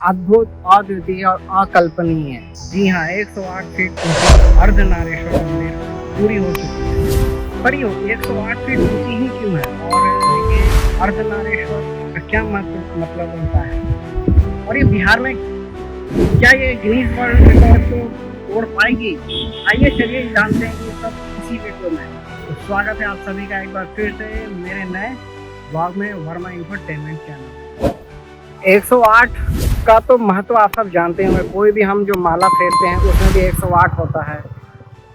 अद्भुत, अद्वितीय और अकल्पनीय। जी हाँ, 108 फीट ऊंची अर्धनारीश्वर मंदिर पूरी हो चुकी है। पर ये 108 फीट ऊंची ही क्यों है और ये अर्धनारीश्वर का क्या मतलब होता है और ये बिहार में क्या ये गिनीज वर्ल्ड रिकॉर्ड को तोड़ पाएगी? आइए चलिए जानते हैं ये सब इसी वीडियो में। तो स्वागत है आप सभी का एक बार फिर से मेरे नए ब्लॉग में वर्मा इंफोटेनमेंट चैनल। 108 का तो महत्व आप सब जानते होंगे। कोई भी हम जो माला फेरते हैं उसमें भी 108 होता है।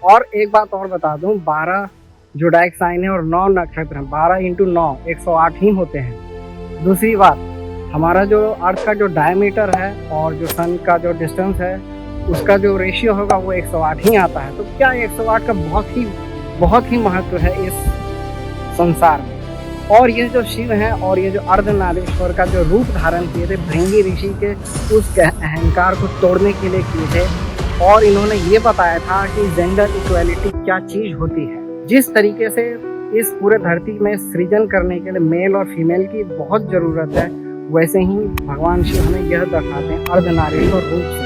और एक बात और बता दूं, 12 जोडाइक साइन है और 9 नक्षत्र हैं। 12 इंटू 9 108 ही होते हैं। दूसरी बात, हमारा जो अर्थ का जो डायमीटर है और जो सन का जो डिस्टेंस है उसका जो रेशियो होगा वो 108 ही आता है। तो क्या 108 का बहुत ही महत्व है इस संसार में। और ये जो शिव हैं और ये जो अर्धनारीश्वर का जो रूप धारण किए थे भृंगी ऋषि के उस अहंकार को तोड़ने के लिए किए थे। और इन्होंने ये बताया था कि जेंडर इक्वालिटी क्या चीज होती है। जिस तरीके से इस पूरे धरती में सृजन करने के लिए मेल और फीमेल की बहुत जरूरत है, वैसे ही भगवान शिव हमें यह दिखाते हैं अर्धनारीश्वर रूप से।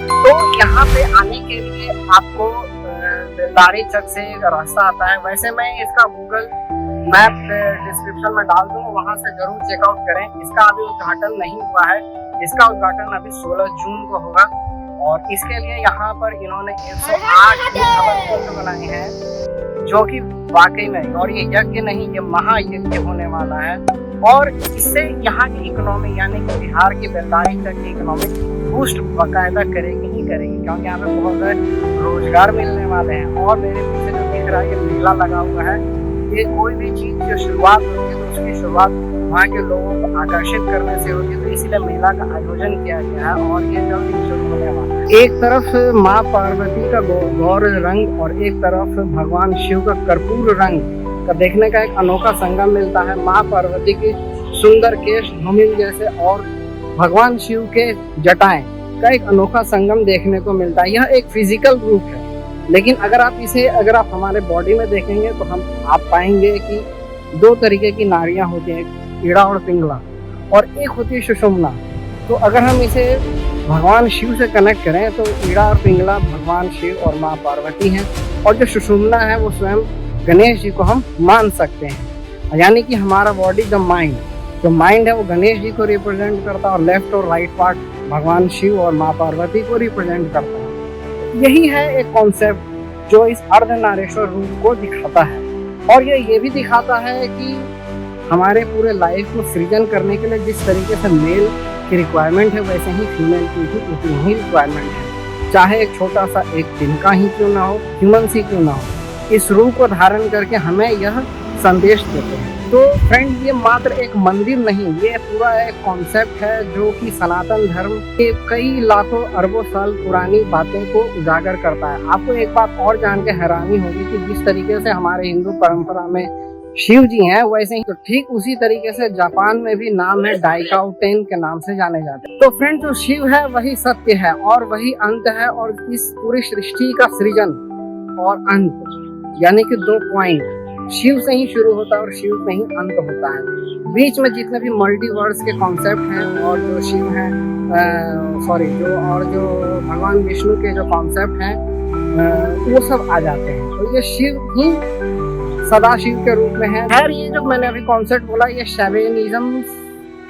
तो यहाँ पे आने के लिए आपको बेलदारी चक से एक रास्ता आता है। वैसे मैं इसका गूगल मैप डिस्क्रिप्शन में डाल दूंगा, वहां से जरूर चेकआउट करें। इसका अभी उद्घाटन नहीं हुआ है, इसका उद्घाटन अभी 16 जून को होगा। और इसके लिए यहाँ पर इन्होंने 108 बनाए हैं, जो कि वाकई में, और ये यज्ञ नहीं, ये महायज्ञ होने वाला है। और इससे यहाँ की इकोनॉमी यानी कि बिहार की बेलदारी तक की इकोनॉमी बूस्ट बाकायदा करेगी ही करेगी, क्योंकि यहाँ पे बहुत सारे रोजगार मिलने वाले हैं। और मेरे पीछे जो दिख रहा है ये मेला लगा हुआ है। ये कोई भी चीज की शुरुआत होती है तो उसकी शुरुआत वहाँ के लोगों को आकर्षित करने से होती है। तो इसीलिए मेला का आयोजन किया गया है और ये जल्दी शुरू होने वाला है। एक तरफ माँ पार्वती का गौर रंग और एक तरफ भगवान शिव का कर्पूर रंग का देखने का एक अनोखा संगम मिलता है। माँ पार्वती की सुंदर केश धूमिल जैसे और भगवान शिव के जटाएं का एक अनोखा संगम देखने को मिलता है। यह एक फिजिकल रूप है, लेकिन अगर आप हमारे बॉडी में देखेंगे तो आप पाएंगे कि दो तरीके की नाड़ियां होती हैं, एक ईड़ा और पिंगला, और एक होती है सुषुम्ना। तो अगर हम इसे भगवान शिव से कनेक्ट करें तो ईड़ा और पिंगला भगवान शिव और माँ पार्वती हैं, और जो सुषुम्ना है वो स्वयं गणेश जी को हम मान सकते हैं। यानी कि हमारा बॉडी जो माइंड है वो गणेश जी को रिप्रेजेंट करता है और लेफ्ट और राइट पार्ट भगवान शिव और माँ पार्वती को रिप्रेजेंट करता है। यही है एक कॉन्सेप्ट जो इस अर्धनारीश्वर रूप को दिखाता है। और ये भी दिखाता है कि हमारे पूरे लाइफ को सृजन करने के लिए जिस तरीके से मेल की रिक्वायरमेंट है वैसे ही फीमेल की भी उतनी ही रिक्वायरमेंट है। चाहे एक छोटा सा एक दिन का ही क्यों ना हो, ह्यूमन सी क्यों ना हो, इस रूप को धारण करके हमें यह संदेश देते हैं। तो फ्रेंड, ये मात्र एक मंदिर नहीं, ये पूरा एक कॉन्सेप्ट है जो कि सनातन धर्म के कई लाखों अरबों साल पुरानी बातें को उजागर करता है। आपको एक बात और जान के हैरानी होगी कि जिस तरीके से हमारे हिंदू परंपरा में शिव जी हैं, वैसे ही तो ठीक उसी तरीके से जापान में भी नाम है डाइकाउटेन के नाम से जाने जाते हैं। तो फ्रेंड, जो शिव है वही सत्य है और वही अंत है। और इस पूरी सृष्टि का सृजन और अंत यानी कि 2 पॉइंट शिव से ही शुरू होता है और शिव से ही अंत होता है। बीच में जितने भी मल्टीवर्स के कॉन्सेप्ट हैं और जो शिव हैं जो भगवान विष्णु के जो कॉन्सेप्ट हैं वो सब आ जाते हैं। तो ये शिव ही सदा शिव के रूप में है। खैर, ये जो मैंने अभी कॉन्सेप्ट बोला ये शैवनिज्म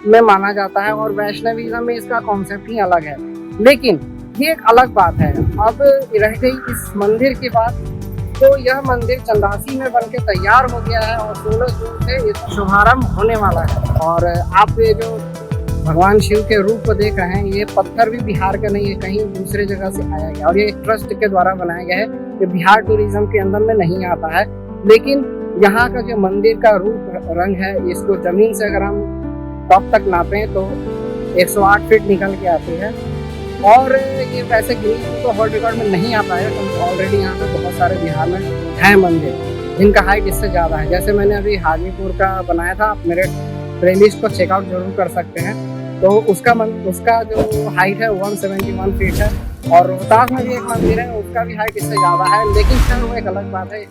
में माना जाता है और वैष्णविज्म में इसका कॉन्सेप्ट ही अलग है, लेकिन ये एक अलग बात है। अब रह गई इस मंदिर की बात, तो यह मंदिर चंदासी में बनके तैयार हो गया है और 16 जून से इसका शुभारंभ होने वाला है। और आप ये जो भगवान शिव के रूप को देख रहे हैं, ये पत्थर भी बिहार का नहीं है, कहीं दूसरे जगह से आया गया और ये एक ट्रस्ट के द्वारा बनाया गया है। ये बिहार टूरिज्म के अंदर में नहीं आता है, लेकिन यहाँ का जो मंदिर का रूप रंग है, इसको जमीन से अगर हम टॉप तक नापें तो 108 फीट निकल के आती है। और ये वैसे गिनीज तो वर्ल्ड रिकॉर्ड में नहीं आ पाएगा, क्योंकि ऑलरेडी यहाँ पे बहुत सारे बिहार में हैं मंदिर जिनका हाइट इससे ज़्यादा है। जैसे मैंने अभी हाजीपुर का बनाया था, आप मेरे प्लेलिस्ट को चेकआउट जरूर कर सकते हैं। तो उसका जो हाइट है 171 फीट है। और रोहतास में भी एक मंदिर है, उसका भी हाइट इससे ज़्यादा है, लेकिन सर वो एक अलग बात है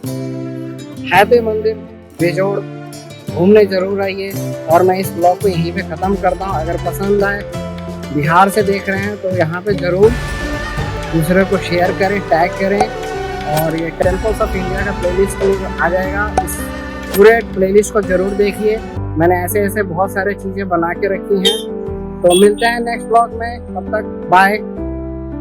तो मंदिर बेजोड़, घूमने जरूर आइए। और मैं इस ब्लॉग को यहीं पे ख़त्म करता हूँ। अगर पसंद आए बिहार से देख रहे हैं तो यहाँ पे ज़रूर दूसरे को शेयर करें, टैग करें। और ये टेम्पल्स ऑफ इंडिया का प्लेलिस्ट आ जाएगा, इस पूरे प्लेलिस्ट को ज़रूर देखिए। मैंने ऐसे ऐसे बहुत सारे चीज़ें बना के रखी हैं। तो मिलते हैं नेक्स्ट ब्लॉग में, तब तक बाय।